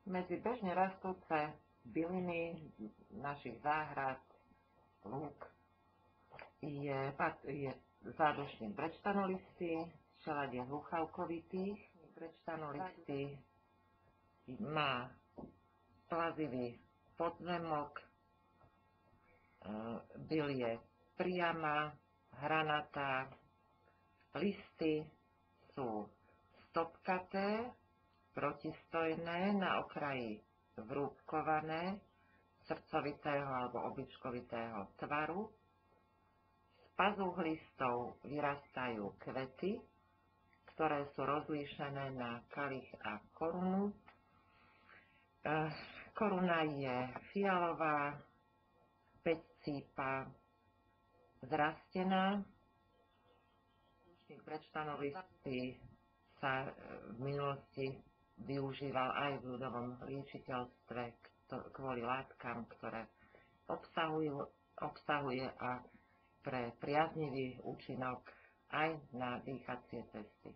Medzi bežne rastúce byliny našich záhrad, lúk, je zádušný brečtanolisty, všeladia húchavkovitých. Brečtanolisty má plazivý podzemok, byl je priama, hranatá, listy sú stopkaté, protistojné, na okraji vrúbkované, srdcovitého alebo obličkovitého tvaru. Z pazúch listov vyrastajú kvety, ktoré sú rozlíšené na kalich a korunu. Koruna je fialová, päťcípa, zrastená. Brečtanolisty sa v minulosti využíval aj v ľudovom liečiteľstve kvôli látkam, ktoré obsahuje a pre priaznivý účinok aj na dýchacie cesty.